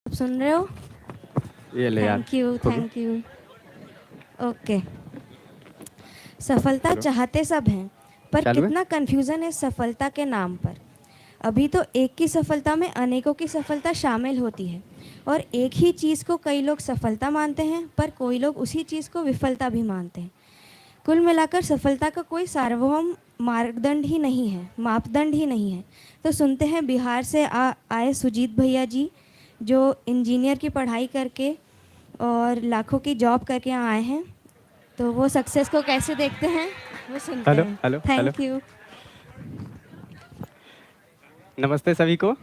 आप सुन रहे हो? ये ले यार। Thank you, thank you. Okay. सफलता चलो चाहते सब हैं, पर चालू है। कितना कंफ्यूजन है सफलता के नाम पर। अभी तो एक की सफलता में अनेकों की सफलता शामिल होती है, और एक ही चीज़ को कई लोग सफलता मानते हैं, पर कोई लोग उसी चीज़ को विफलता भी मानते हैं। कुल मिलाकर सफलता का कोई सार्वभौम मार्गदंड ही नहीं है, मापदंड ही नहीं है। तो सुनते हैं बिहार से आए सुजीत भैया जी, जो इंजीनियर की पढ़ाई करके और लाखों की जॉब करके यहाँ आए हैं, तो वो सक्सेस को कैसे देखते हैं वो सुनते हेलो हैं। Hello hello. Thank you. नमस्ते सभी को।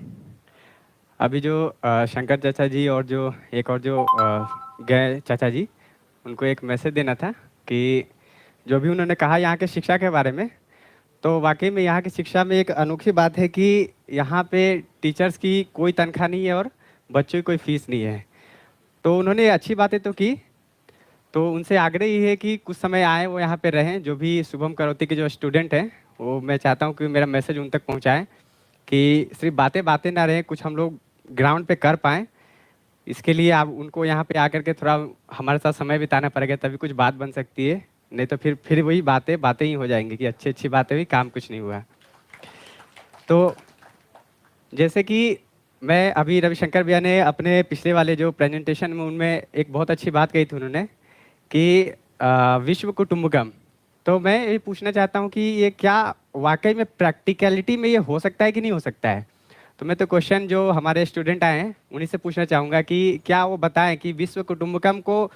अभी जो शंकर चाचा जी और जो एक और जो गए चाचा जी, उनको एक मैसेज देना था कि जो भी उन्होंने कहा यहाँ के शिक्षा के बारे में, तो वाकई में यहाँ की शिक्षा में एक अनोखी बात है कि यहाँ पे टीचर्स की कोई तनख्वाह नहीं है और बच्चों की कोई फीस नहीं है। तो उन्होंने अच्छी बातें तो की, तो उनसे आग्रह ये है कि कुछ समय आए वो यहाँ पे रहें। जो भी शुभम करोती के जो स्टूडेंट हैं, वो मैं चाहता हूँ कि मेरा मैसेज उन तक पहुँचाएँ कि सिर्फ बातें बातें ना रहें, कुछ हम लोग ग्राउंड पे कर पाएँ। इसके लिए आप उनको यहाँ पे आकर के थोड़ा हमारे साथ समय बिताना पड़ेगा, तभी कुछ बात बन सकती है। नहीं तो फिर वही बातें बातें ही हो जाएंगी कि अच्छी अच्छी बातें हुई, काम कुछ नहीं हुआ। तो जैसे कि मैं अभी रविशंकर भैया ने अपने पिछले वाले जो प्रेजेंटेशन में उनमें एक बहुत अच्छी बात कही थी उन्होंने कि विश्व कुटुंबकम। तो मैं ये पूछना चाहता हूँ कि ये क्या वाकई में प्रैक्टिकलिटी में ये हो सकता है कि नहीं हो सकता है। तो मैं तो क्वेश्चन जो हमारे स्टूडेंट आए हैं उन्हीं से पूछना चाहूँगा कि क्या वो बताएं कि विश्व कुटुंबकम को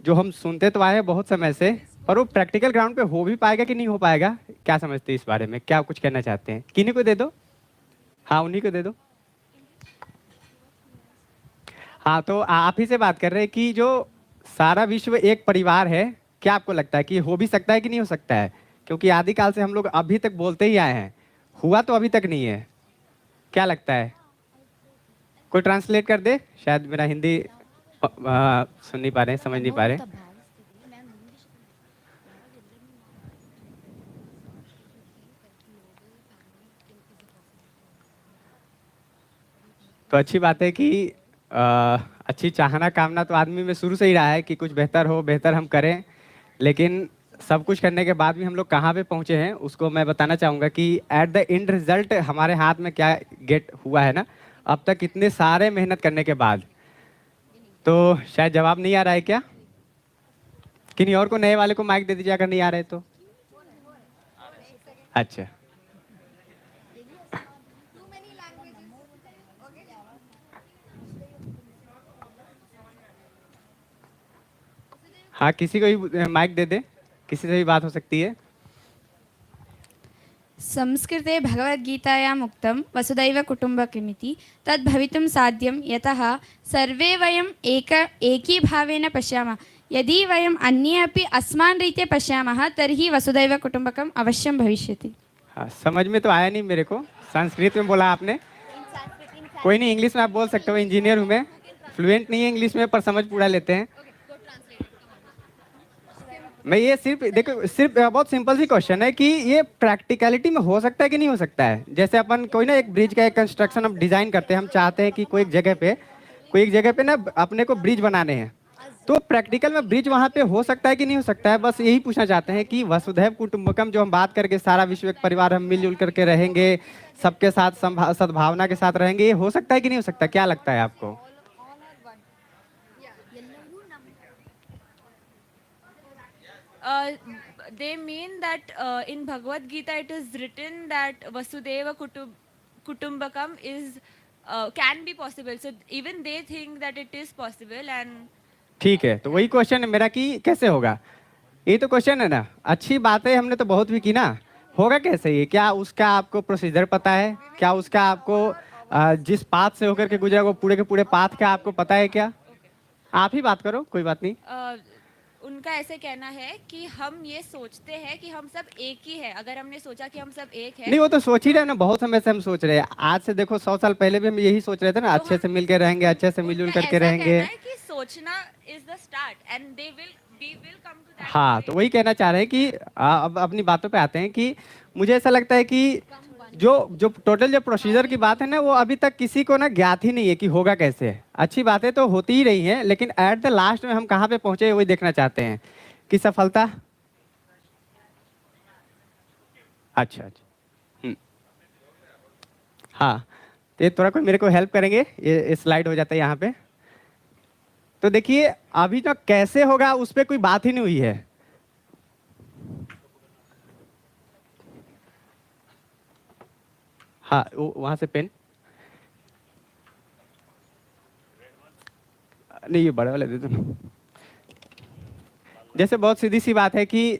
जो हम सुनते तो आए हैं बहुत समय से, पर वो प्रैक्टिकल ग्राउंड पे हो भी पाएगा कि नहीं हो पाएगा। क्या समझते हैं इस बारे में, क्या कुछ कहना चाहते हैं? किन्हीं को दे दो। हाँ, उन्हीं को दे दो। हाँ, तो आप ही से बात कर रहे हैं कि जो सारा विश्व एक परिवार है, क्या आपको लगता है कि हो भी सकता है कि नहीं हो सकता है? क्योंकि आदिकाल से हम लोग अभी तक बोलते ही आए हैं, हुआ तो अभी तक नहीं है। क्या लगता है? कोई ट्रांसलेट कर दे, शायद मेरा हिंदी सुन नहीं पा रहे हैं, समझ नहीं पा रहे हैं। तो अच्छी बात है कि अच्छी चाहना कामना तो आदमी में शुरू से ही रहा है कि कुछ बेहतर हो, बेहतर हम करें। लेकिन सब कुछ करने के बाद भी हम लोग कहाँ पे पहुँचे हैं उसको मैं बताना चाहूँगा कि एट द एंड रिजल्ट हमारे हाथ में क्या गेट हुआ है ना, अब तक इतने सारे मेहनत करने के बाद। तो शायद जवाब नहीं आ रहा है क्या? किन्हीं और को, नए वाले को माइक दे दीजिए अगर नहीं आ रहे तो। अच्छा, हाँ, किसी को भी माइक दे दे, किसी से भी बात हो सकती है। संस्कृते भगवद्गीतायाम् उक्तं वसुदैव कुटुम्बकमिति तद् भवितुं साध्यं यतः सर्वे वयम् एकीभावेन पश्यामः। यदि वयम् अन्ये अपि अस्मान् रीत्या पश्यामः तर्हि वसुदैव कुटुम्बकम् अवश्यं भविष्यति। हाँ, समझ में तो आया नहीं मेरे को, संस्कृत में बोला आपने। कोई नहीं, इंग्लिश में आप बोल सकते हो, इंजीनियर हूँ मैं, फ्लुएंट नहीं है इंग्लिश में पर समझ पूरा लेते हैं। मैं ये सिर्फ देखो, सिर्फ बहुत सिंपल सी क्वेश्चन है कि ये प्रैक्टिकलिटी में हो सकता है कि नहीं हो सकता है। जैसे अपन कोई ना एक ब्रिज का एक कंस्ट्रक्शन हम डिजाइन करते हैं, हम चाहते हैं कि कोई एक जगह पे ना अपने को ब्रिज बनाने हैं, तो प्रैक्टिकल में ब्रिज वहां पे हो सकता है कि नहीं हो सकता है। बस यही पूछना चाहते हैं कि वसुधैव कुटुंबकम जो हम बात करके सारा विश्व एक परिवार, हम मिलजुल करके रहेंगे, सबके साथ सद्भावना के साथ रहेंगे, ये हो सकता है कि नहीं हो सकता? क्या लगता है आपको? uh, they mean that in Bhagavad Gita it is written that Vasudeva Kutumbakam is can be possible. So even they think that it is possible. And ठीक है, तो वही क्वेश्चन है मेरा कि कैसे होगा। ये तो क्वेश्चन है ना, अच्छी बात है, हमने तो बहुत भी की ना, होगा कैसे ये? क्या उसका आपको प्रोसीजर पता है? क्या उसका आपको जिस पाथ से होकर के गुजरा वो पूरे के पूरे पाथ का आपको पता है क्या? आप ही बात करो, कोई बात नहीं। उनका ऐसे कहना है कि हम ये सोचते हैं कि हम सब एक ही है। अगर हमने सोचा कि हम सब एक है, नहीं, वो तो सोच ही रहे ना, बहुत समय से हम सोच रहे हैं। आज से देखो 100 साल पहले भी हम यही सोच रहे थे ना, अच्छे से मिलके रहेंगे, अच्छे से मिलजुल उनका करके ऐसा रहेंगे। कहना है कि सोचना is the start and we will come to that हाँ, तो वही कहना चाह रहे हैं कि अब अपनी बातों पे आते हैं कि मुझे ऐसा लगता है कि जो जो टोटल जो प्रोसीजर की बात है ना, वो अभी तक किसी को ना ज्ञात ही नहीं है कि होगा कैसे। अच्छी बातें तो होती ही रही हैं, लेकिन एट द लास्ट में हम कहाँ पे पहुंचे वही देखना चाहते हैं कि सफलता। अच्छा अच्छा। हाँ, तो ये थोड़ा कोई मेरे को हेल्प करेंगे, ये स्लाइड हो जाता है यहाँ पे। तो देखिए अभी तो कैसे होगा उस पर कोई बात ही नहीं हुई है। हाँ, वहां से पेन नहीं, ये बड़े वाले दे दो ना। जैसे बहुत सीधी सी बात है कि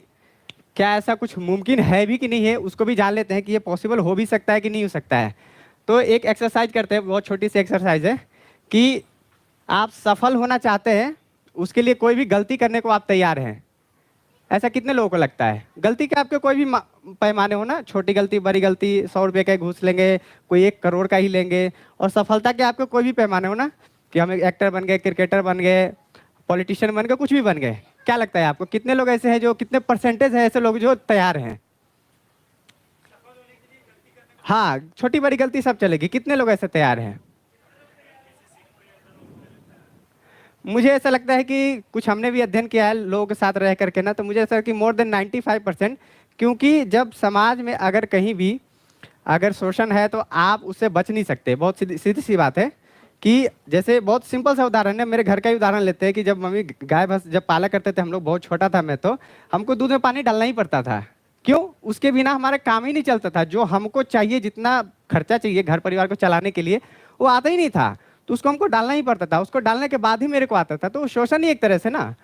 क्या ऐसा कुछ मुमकिन है भी कि नहीं है, उसको भी जान लेते हैं कि ये पॉसिबल हो भी सकता है कि नहीं हो सकता है। तो एक एक्सरसाइज करते हैं, बहुत छोटी सी एक्सरसाइज है कि आप सफल होना चाहते हैं, उसके लिए कोई भी गलती करने को आप तैयार हैं। ऐसा कितने लोगों को लगता है? गलती के आपके कोई भी पैमाने हो ना, छोटी गलती बड़ी गलती, 100 रुपये का घूस लेंगे, कोई 1 करोड़ का ही लेंगे। और सफलता के आपके कोई भी पैमाने हो ना, कि हम एक्टर बन गए, क्रिकेटर बन गए, पॉलिटिशियन बन गए, कुछ भी बन गए। क्या लगता है आपको कितने लोग ऐसे हैं, जो कितने परसेंटेज है ऐसे लोग जो तैयार हैं? हाँ, छोटी बड़ी गलती सब चलेगी, कितने लोग ऐसे तैयार हैं? मुझे ऐसा लगता है कि कुछ हमने भी अध्ययन किया है लोगों के साथ रह करके ना, तो मुझे ऐसा है कि मोर देन 95%। क्योंकि जब समाज में अगर कहीं भी अगर शोषण है तो आप उससे बच नहीं सकते। बहुत सीधी सी बात है कि जैसे बहुत सिंपल सा उदाहरण है, मेरे घर का ही उदाहरण लेते हैं कि जब मम्मी गाय भैंस जब पाला करते थे हम लोग, बहुत छोटा था मैं, तो हमको दूध में पानी डालना ही पड़ता था। क्यों? उसके बिना हमारा काम ही नहीं चलता था। जो हमको चाहिए, जितना खर्चा चाहिए घर परिवार को चलाने के लिए, वो आता ही नहीं था, तो उसको हमको डालना ही पड़ता था। उसको डालने के बाद ही मेरे को आता था, तो शोषण ही एक तरह से ना,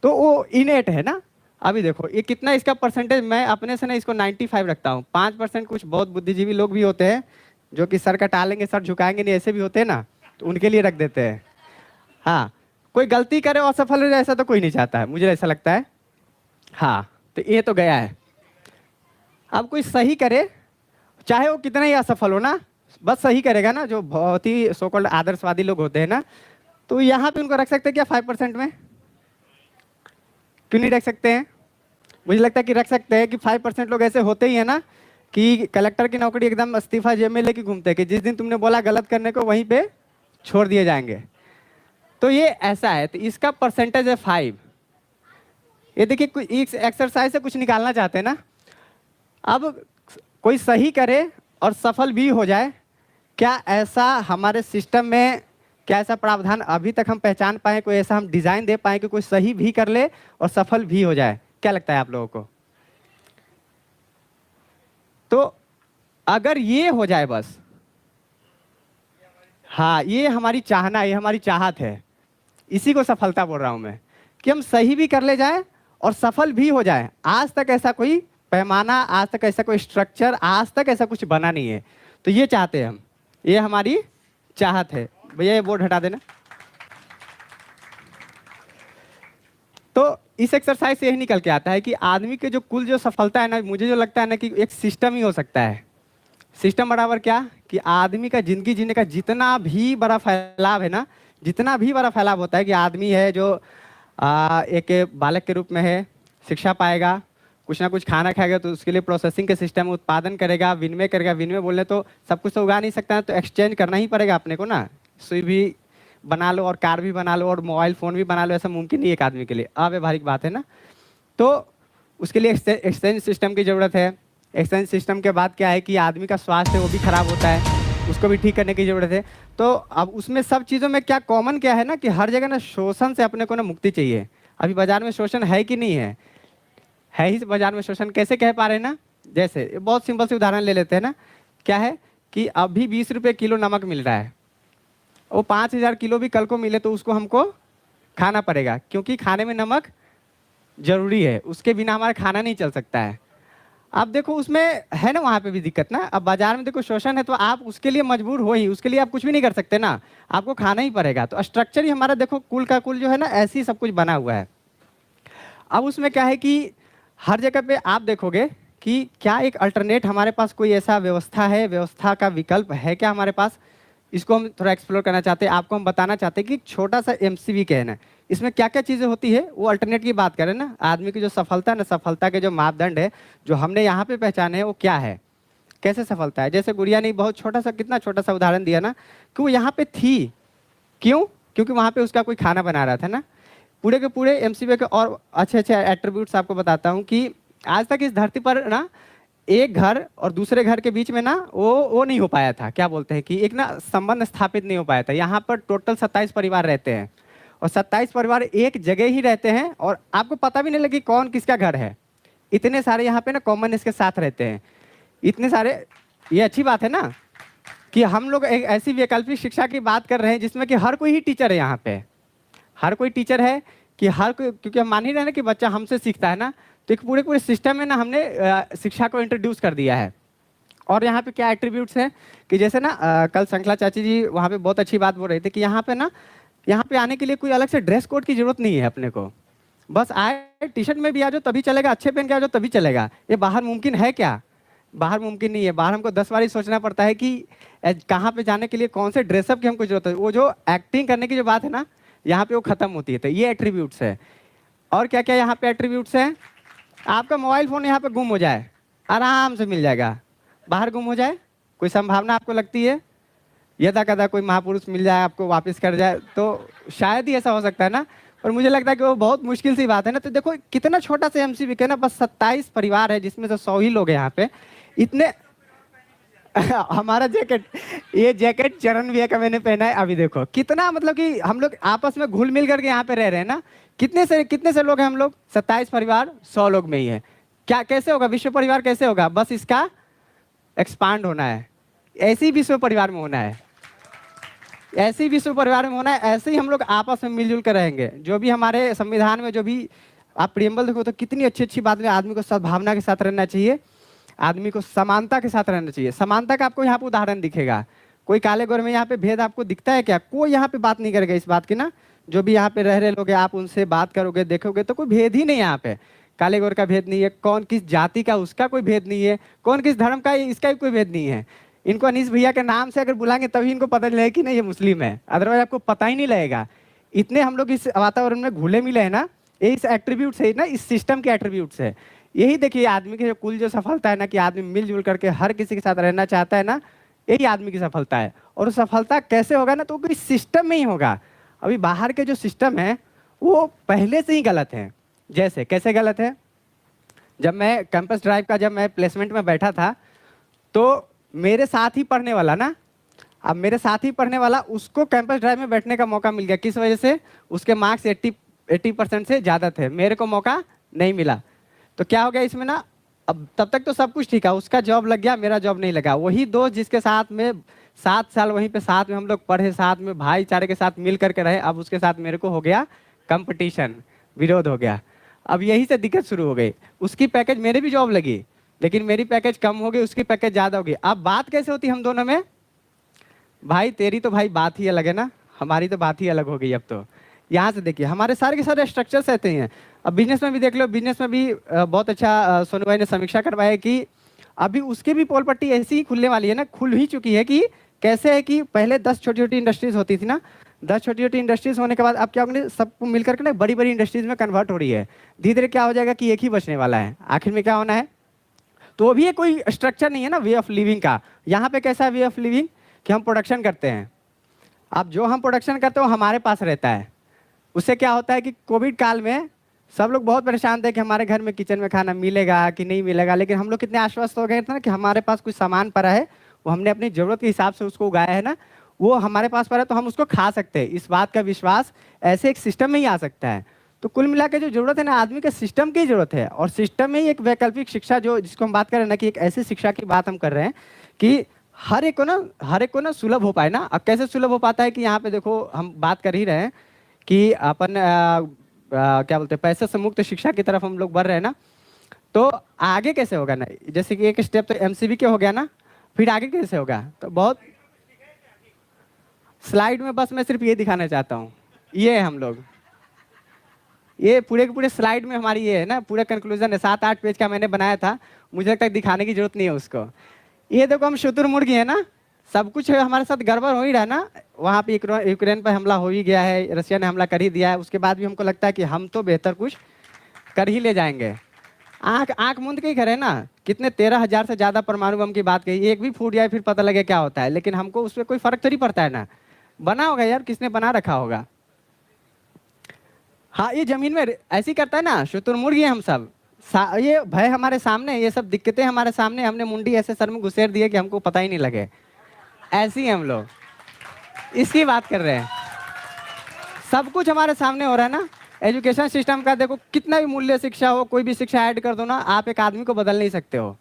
तो वो इनेट है ना। अभी देखो ये कितना इसका परसेंटेज, मैं अपने से ना इसको 95 रखता हूँ। 5% कुछ बहुत बुद्धिजीवी लोग भी होते हैं जो कि सर कटा लेंगे, सर झुकाएंगे नहीं, ऐसे भी होते हैं ना, तो उनके लिए रख देते हैं। हाँ, कोई गलती करे और सफल हो जाए ऐसा तो कोई नहीं चाहता है, मुझे ऐसा लगता है। हाँ, तो ये तो गया है। अब कोई सही करे, चाहे वो कितना ही असफल हो ना, बस सही करेगा ना, जो बहुत ही सो कॉल्ड आदर्शवादी लोग होते हैं ना, तो यहाँ पे उनको रख सकते हैं क्या 5% में? क्यों नहीं रख सकते हैं? मुझे लगता है कि रख सकते हैं कि 5% लोग ऐसे होते ही है ना कि कलेक्टर की नौकरी एकदम इस्तीफा जेब में लेके घूमते हैं कि जिस दिन तुमने बोला गलत करने को वहीं पे छोड़ दिए जाएंगे। तो ये ऐसा है, तो इसका परसेंटेज है 5। ये देखिए इस एक्सरसाइज से कुछ निकालना चाहते हैं ना। अब कोई सही करे और सफल भी हो जाए, क्या ऐसा हमारे सिस्टम में, क्या ऐसा प्रावधान अभी तक हम पहचान पाए, कोई ऐसा हम डिजाइन दे पाए कि कोई सही भी कर ले और सफल भी हो जाए? क्या लगता है आप लोगों को? तो अगर ये हो जाए बस, हाँ, ये हमारी चाहना, ये हमारी चाहत है, इसी को सफलता बोल रहा हूं मैं, कि हम सही भी कर ले जाए और सफल भी हो जाए। आज तक ऐसा कोई पैमाना, आज तक ऐसा कोई स्ट्रक्चर, आज तक ऐसा कुछ बना नहीं है, तो ये चाहते हैं हम, ये हमारी चाहत है। भैया ये बोर्ड हटा देना। तो इस एक्सरसाइज से यही निकल के आता है कि आदमी के जो कुल जो सफलता है ना, मुझे जो लगता है ना कि एक सिस्टम ही हो सकता है। सिस्टम बराबर क्या कि आदमी का जिंदगी जीने का जितना भी बड़ा फैलाव है ना, जितना भी बड़ा फैलाव होता है कि आदमी है जो एक बालक के रूप में है, शिक्षा पाएगा, कुछ ना कुछ खाना खाएगा, तो उसके लिए प्रोसेसिंग के सिस्टम, उत्पादन करेगा, विनिमय करेगा। विनिमय बोलने तो सब कुछ तो उगा नहीं सकता है, तो एक्सचेंज करना ही पड़ेगा अपने को ना। सुई भी बना लो और कार भी बना लो और मोबाइल फ़ोन भी बना लो, ऐसा मुमकिन नहीं है एक आदमी के लिए, अव्यवहारिक बात है ना। तो उसके लिए एक्सचेंज सिस्टम की ज़रूरत है। एक्सचेंज सिस्टम के बाद क्या है कि आदमी का स्वास्थ्य है वो भी खराब होता है, उसको भी ठीक करने की ज़रूरत है। तो अब उसमें सब चीज़ों में क्या कॉमन क्या है ना कि हर जगह ना शोषण से अपने को ना मुक्ति चाहिए। अभी बाजार में शोषण है कि नहीं है? है ही बाजार में शोषण। कैसे कह पा रहे हैं ना, जैसे बहुत सिंपल से उदाहरण ले लेते हैं ना, क्या है कि अभी 20 रुपये किलो नमक मिल रहा है, वो 5000 किलो भी कल को मिले तो उसको हमको खाना पड़ेगा, क्योंकि खाने में नमक जरूरी है, उसके बिना हमारा खाना नहीं चल सकता है। अब देखो उसमें है ना, वहाँ पे भी दिक्कत ना। अब बाजार में देखो शोषण है, तो आप उसके लिए मजबूर हो ही, उसके लिए आप कुछ भी नहीं कर सकते ना, आपको खाना ही पड़ेगा। तो स्ट्रक्चर ही हमारा देखो कुल का कुल जो है ना, ऐसे ही सब कुछ बना हुआ है। अब उसमें क्या है कि हर जगह पे आप देखोगे कि क्या एक अल्टरनेट हमारे पास कोई ऐसा व्यवस्था है, व्यवस्था का विकल्प है क्या हमारे पास? इसको हम थोड़ा एक्सप्लोर करना चाहते हैं, आपको हम बताना चाहते हैं कि छोटा सा MCV कहना है, इसमें क्या क्या चीज़ें होती है, वो अल्टरनेट की बात करें ना। आदमी की जो सफलता है ना, सफलता के जो मापदंड है जो हमने यहाँ पे पहचाने हैं, वो क्या है? कैसे सफलता है। जैसे गुड़िया ने बहुत छोटा सा, कितना छोटा सा उदाहरण दिया ना कि वो यहाँ पे थी, क्यों? क्योंकि वहाँ पे उसका कोई खाना बना रहा था ना। पूरे के पूरे एमसीबी के और अच्छे अच्छे एट्रीब्यूट्स आपको बताता हूँ कि आज तक इस धरती पर ना एक घर और दूसरे घर के बीच में ना वो नहीं हो पाया था, क्या बोलते हैं कि एक ना संबंध स्थापित नहीं हो पाया था। यहाँ पर टोटल 27 परिवार रहते हैं और 27 परिवार एक जगह ही रहते हैं और आपको पता भी नहीं लगे कौन किसका घर है। इतने सारे यहाँ पे ना कॉमन इसके साथ रहते हैं, इतने सारे। ये अच्छी बात है ना कि हम लोग एक ऐसी वैकल्पिक शिक्षा की बात कर रहे हैं जिसमें कि हर कोई ही टीचर है। यहाँ पे हर कोई टीचर है कि हर कोई, क्योंकि हम मान ही रहे ना कि बच्चा हमसे सीखता है ना, तो एक पूरे पूरे सिस्टम में ना हमने शिक्षा को इंट्रोड्यूस कर दिया है। और यहाँ पे क्या एट्रीब्यूट्स हैं कि जैसे ना कल शंखला चाची जी वहाँ पे बहुत अच्छी बात बोल रहे थे कि यहाँ पे ना, यहाँ पे आने के लिए कोई अलग से ड्रेस कोड की जरूरत नहीं है अपने को। बस आए टी शर्ट में भी आ जाओ तभी चलेगा, अच्छे पहन के आ जाओ तभी चलेगा। ये बाहर मुमकिन है क्या? बाहर मुमकिन नहीं है। बाहर हमको 10 बार ही सोचना पड़ता है कि कहाँ पे जाने के लिए कौन से ड्रेसअप की हमको जरूरत है। वो जो एक्टिंग करने की जो बात है ना, यहाँ पे वो खत्म होती है। तो ये एट्रीब्यूट्स है। और क्या क्या यहाँ पे एट्रीब्यूट्स हैं? आपका मोबाइल फ़ोन यहाँ पे गुम हो जाए, आराम से मिल जाएगा। बाहर गुम हो जाए, कोई संभावना आपको लगती है? यदा कदा कोई महापुरुष मिल जाए आपको वापस कर जाए तो शायद ही ऐसा हो सकता है ना, और मुझे लगता है कि वो बहुत मुश्किल सी बात है ना। तो देखो कितना छोटा सा एमसीबी के ना, बस 27 परिवार है जिसमें से 100 ही लोग हैं यहाँ पे। इतने हमारा जैकेट, ये जैकेट चरण भैया का मैंने पहना है। अभी देखो कितना, मतलब कि हम लोग आपस में घुल मिल करके यहाँ पे रह रहे हैं ना। कितने से लोग हैं हम लोग? 27 परिवार 100 लोग में ही है। क्या कैसे होगा विश्व परिवार? कैसे होगा? बस इसका एक्सपांड होना है, ऐसे ही विश्व परिवार में होना है, ऐसे ही विश्व परिवार में होना है। ऐसे ही हम लोग आपस में मिलजुल कर रहेंगे। जो भी हमारे संविधान में, जो भी आप प्रियम्बल देखो तो कितनी अच्छी अच्छी बात है। आदमी को सद्भावना के साथ रहना चाहिए, आदमी को समानता के साथ रहना चाहिए। समानता का आपको यहाँ पे उदाहरण दिखेगा। कोई काले गोरे में यहाँ पे भेद आपको दिखता है क्या? कोई यहाँ पे बात नहीं करेगा इस बात की ना। जो भी यहाँ पे रह रहे लोग हैं, आप उनसे बात करोगे, देखोगे तो कोई भेद ही नहीं है यहाँ पे। काले गोरे का भेद नहीं है, कौन किस जाति का उसका कोई भेद नहीं है, कौन किस धर्म का इसका भी कोई भेद नहीं है। इनको अनीस भैया के नाम से अगर बुलाएंगे तभी इनको पता चलेगा कि नहीं ये मुस्लिम है, अदरवाइज आपको पता ही नहीं लगेगा। इतने हम लोग इस वातावरण में घुले मिले हैं ना, ये इस एट्रीब्यूट्स है ना, इस सिस्टम के एट्रीब्यूट्स है। यही देखिए आदमी की जो कुल जो सफलता है ना, कि आदमी मिलजुल करके हर किसी के साथ रहना चाहता है ना, यही आदमी की सफलता है। और सफलता कैसे होगा ना, तो कोई सिस्टम में ही होगा। अभी बाहर के जो सिस्टम है वो पहले से ही गलत है। जैसे कैसे गलत है? जब मैं कैंपस ड्राइव का, जब मैं प्लेसमेंट में बैठा था तो मेरे साथ ही पढ़ने वाला ना, अब मेरे साथ ही पढ़ने वाला उसको कैंपस ड्राइव में बैठने का मौका मिल गया। किस वजह से? उसके मार्क्स 80% से ज़्यादा थे, मेरे को मौका नहीं मिला। तो क्या हो गया इसमें ना, अब तब तक तो सब कुछ ठीक है, उसका जॉब लग गया, मेरा जॉब नहीं लगा। वही दोस्त जिसके साथ में 7 साल वहीं पे साथ में हम लोग पढ़े, साथ में भाईचारे के साथ मिल करके रहे, अब उसके साथ मेरे को हो गया कंपटीशन, विरोध हो गया। अब यही से दिक्कत शुरू हो गई। उसकी पैकेज, मेरे भी जॉब लगी लेकिन मेरी पैकेज कम हो गई, उसकी पैकेज ज़्यादा हो गई। अब बात कैसे होती हम दोनों में? भाई तेरी तो भाई बात ही अलग है ना, हमारी तो बात ही अलग हो गई। अब तो यहाँ से देखिए हमारे सारे के सारे स्ट्रक्चर्स रहते हैं। अब बिजनेस में भी देख लो, बिजनेस में भी बहुत अच्छा सोनू भाई ने समीक्षा करवाया कि अभी उसकी भी पोल पट्टी ऐसी ही खुलने वाली है ना, खुल ही चुकी है। कि कैसे है कि पहले 10 छोटी छोटी इंडस्ट्रीज होती थी ना, 10 छोटी छोटी इंडस्ट्रीज होने के बाद अब क्या होंगे, सबको मिलकर के ना बड़ी बड़ी इंडस्ट्रीज में कन्वर्ट हो रही है। धीरे धीरे क्या हो जाएगा कि एक ही बचने वाला है। आखिर में क्या होना है? तो वो भी कोई स्ट्रक्चर नहीं है ना वे ऑफ लिविंग का। यहाँ पे कैसा है वे ऑफ लिविंग कि हम प्रोडक्शन करते हैं। अब जो हम प्रोडक्शन करते हैं वो हमारे पास रहता है। उससे क्या होता है कि कोविड काल में सब लोग बहुत परेशान थे कि हमारे घर में किचन में खाना मिलेगा कि नहीं मिलेगा, लेकिन हम लोग कितने आश्वस्त हो गए थे ना कि हमारे पास कुछ सामान पड़ा है, वो हमने अपनी ज़रूरत के हिसाब से उसको उगाया है ना, वो हमारे पास पड़ा है तो हम उसको खा सकते हैं। इस बात का विश्वास ऐसे एक सिस्टम में ही आ सकता है। तो कुल मिला के जो जरूरत है ना, आदमी के सिस्टम की जरूरत है। और सिस्टम में ही एक वैकल्पिक शिक्षा, जो जिसको हम बात कर रहे हैं ना, कि एक ऐसी शिक्षा की बात हम कर रहे हैं कि हर एक को ना सुलभ हो पाए ना। अब कैसे सुलभ हो पाता है कि यहाँ पे देखो हम बात कर ही रहे हैं कि अपन क्या बोलते हैं, पैसे से मुक्त शिक्षा की तरफ हम लोग बढ़ रहे हैं ना। तो आगे कैसे होगा ना, जैसे कि एक स्टेप तो एमसीबी के हो गया ना, फिर आगे कैसे होगा? तो बहुत स्लाइड में बस मैं सिर्फ ये दिखाना चाहता हूँ। ये है हम लोग, ये पूरे के पूरे स्लाइड में हमारी ये है ना, पूरा कंक्लूजन है। 7-8 पेज का मैंने बनाया था, मुझे लगता है दिखाने की जरूरत नहीं है उसको। ये देखो हम शुतुरमुर्ग है ना, सब कुछ है हमारे साथ गड़बड़ हो ही रहा है ना। वहाँ पे यूक्रेन पर हमला हो ही गया है, रशिया ने हमला कर ही दिया है, उसके बाद भी हमको लगता है कि हम तो बेहतर कुछ कर ही ले जाएंगे। आंख आंख मूंद के ही करे ना, कितने 13,000 से ज्यादा परमाणु बम की बात कही, एक भी फूट जाए फिर पता लगे क्या होता है, लेकिन हमको उसमें कोई फर्क तो नहीं पड़ता है ना। बना होगा यार, किसने बना रखा होगा। हाँ, ये जमीन में ऐसी करता है ना, शुतुरमुर्ग हैं हम सब। ये भय हमारे सामने, ये सब दिक्कतें हमारे सामने, हमने मुंडी ऐसे सर में घुसेड़ दी है कि हमको पता ही नहीं लगे। ऐसी हैं हम लोग, इसकी बात कर रहे हैं। सब कुछ हमारे सामने हो रहा है ना। एजुकेशन सिस्टम का देखो, कितना भी मूल्य शिक्षा हो, कोई भी शिक्षा ऐड कर दो ना, आप एक आदमी को बदल नहीं सकते हो।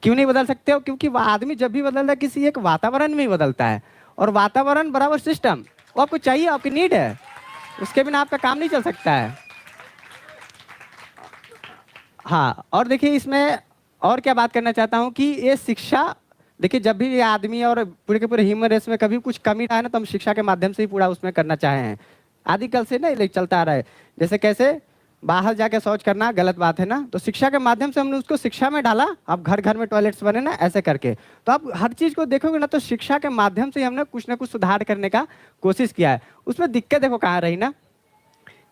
क्यों नहीं बदल सकते हो? क्योंकि वह आदमी जब भी बदलता है किसी एक वातावरण में ही बदलता है, और वातावरण बराबर सिस्टम, वो आपको चाहिए, आपकी नीड है, उसके बिना आपका काम नहीं चल सकता है। हाँ, और देखिए इसमें और क्या बात करना चाहता हूँ कि ये शिक्षा, देखिए जब भी ये आदमी और पूरे के पूरे ह्यूमन रेस में कभी कुछ कमी रहा है ना, तो हम शिक्षा के माध्यम से ही पूरा उसमें करना चाहे हैं। आदिकाल से ना ये चलता आ रहा है। जैसे कैसे बाहर जाके शौच करना गलत बात है ना, तो शिक्षा के माध्यम से हमने उसको शिक्षा में डाला। अब घर घर में टॉयलेट्स बने ना, ऐसे करके। तो आप हर चीज़ को देखोगे ना, तो शिक्षा के माध्यम से हमने कुछ ना कुछ सुधार करने का कोशिश किया है। उसमें दिक्कत देखो कहाँ रही ना,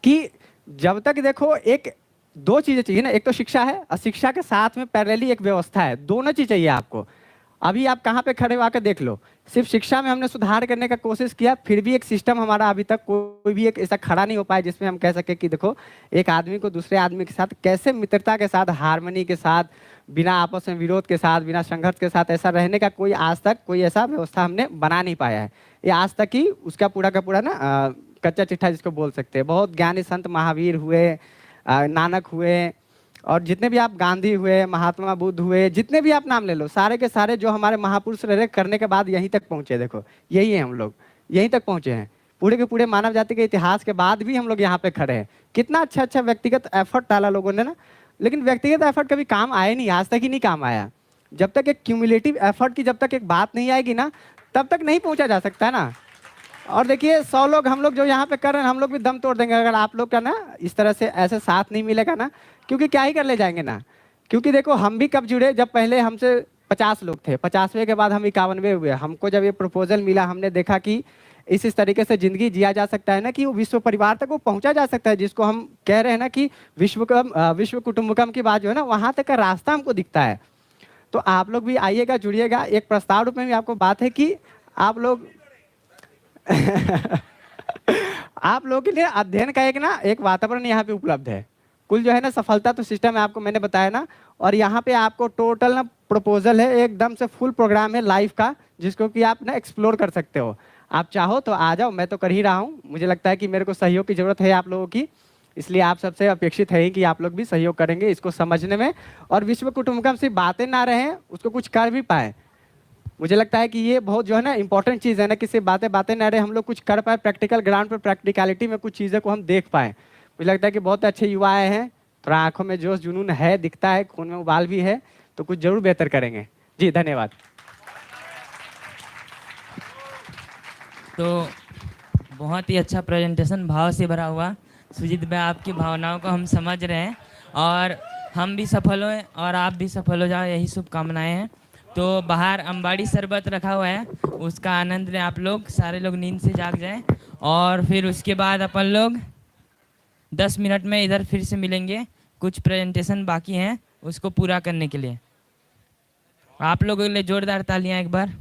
कि जब तक देखो एक दो चीज़ें चाहिए ना, एक तो शिक्षा है, और शिक्षा के साथ में पैरेलली एक व्यवस्था है। दोनों चीज़ चाहिए आपको। अभी आप कहाँ पे खड़े हो आकर देख लो, सिर्फ शिक्षा में हमने सुधार करने का कोशिश किया, फिर भी एक सिस्टम हमारा अभी तक कोई भी एक ऐसा खड़ा नहीं हो पाया जिसमें हम कह सके कि देखो एक आदमी को दूसरे आदमी के साथ कैसे मित्रता के साथ, हार्मनी के साथ, बिना आपस में विरोध के साथ, बिना संघर्ष के साथ ऐसा रहने का कोई आज तक कोई ऐसा व्यवस्था हमने बना नहीं पाया है। ये आज तक ही उसका पूरा का पूरा ना कच्चा चिट्ठा जिसको बोल सकते हैं। बहुत ज्ञानी संत महावीर हुए, नानक हुए, और जितने भी आप गांधी हुए, महात्मा बुद्ध हुए, जितने भी आप नाम ले लो, सारे के सारे जो हमारे महापुरुष रहे करने के बाद यहीं तक पहुंचे। देखो यही है, हम लोग यहीं तक पहुंचे हैं। पूरे के पूरे मानव जाति के इतिहास के बाद भी हम लोग यहाँ पे खड़े हैं। कितना अच्छा अच्छा व्यक्तिगत एफर्ट डाला लोगों ने ना, लेकिन व्यक्तिगत एफर्ट कभी काम आया नहीं, आज तक ही नहीं काम आया। जब तक एक क्यूमुलेटिव एफर्ट की जब तक एक बात नहीं आएगी ना, तब तक नहीं पहुँचा जा सकता है ना। और देखिए 100 लोग हम लोग जो यहाँ पे कर रहे हैं, हम लोग भी दम तोड़ देंगे अगर आप लोग का ना इस तरह से ऐसे साथ नहीं मिलेगा ना, क्योंकि क्या ही कर ले जाएंगे ना। क्योंकि देखो हम भी कब जुड़े, जब पहले हमसे 50 लोग थे, 50वें के बाद हम 51वें हुए। हमको जब ये प्रपोजल मिला, हमने देखा कि इस तरीके से जिंदगी जिया जा सकता है ना, कि वो विश्व परिवार तक वो पहुंचा जा सकता है, जिसको हम कह रहे हैं ना कि विश्व कुटुंबकम की बात जो है ना, वहाँ तक का रास्ता हमको दिखता है। तो आप लोग भी आइएगा, जुड़िएगा। एक प्रस्ताव रूप में भी आपको बात है कि आप लोग आप लोगों के लिए अध्ययन का एक वातावरण यहाँ पे उपलब्ध है। कुल जो है ना सफलता तो सिस्टम है, आपको मैंने बताया ना। और यहाँ पे आपको टोटल ना प्रपोजल है, एकदम से फुल प्रोग्राम है लाइफ का, जिसको कि आप ना एक्सप्लोर कर सकते हो। आप चाहो तो आ जाओ, मैं तो कर ही रहा हूँ। मुझे लगता है कि मेरे को सहयोग की जरूरत है आप लोगों की, इसलिए आप सबसे अपेक्षित है कि आप लोग भी सहयोग करेंगे इसको समझने में, और विश्व कुटुंबकम से बातें ना रहें, उसको कुछ कर भी पाए। मुझे लगता है कि ये बहुत जो है ना इंपॉर्टेंट चीज़ है ना, कि सिर्फ बातें ना रहे, हम लोग कुछ कर पाए, प्रैक्टिकल ग्राउंड पर प्रैक्टिकलिटी में कुछ चीज़ें को हम देख पाए। मुझे लगता है कि बहुत अच्छे युवा आए हैं, थोड़ा आंखों में जोश जुनून है, दिखता है, खून में उबाल भी है, तो कुछ जरूर बेहतर करेंगे। जी धन्यवाद। तो बहुत ही अच्छा प्रेजेंटेशन, भाव से भरा हुआ। सुजीत भाई, आपकी भावनाओं को हम समझ रहे हैं, और हम भी सफल हों और आप भी सफल हो जाओ, यही शुभकामनाएं हैं। तो बाहर अम्बाड़ी शरबत रखा हुआ है, उसका आनंद लें आप लोग, सारे लोग नींद से जाग जाएं, और फिर उसके बाद अपन लोग 10 मिनट में इधर फिर से मिलेंगे। कुछ प्रेजेंटेशन बाकी हैं उसको पूरा करने के लिए। आप लोगों के लिए जोरदार तालियां एक बार।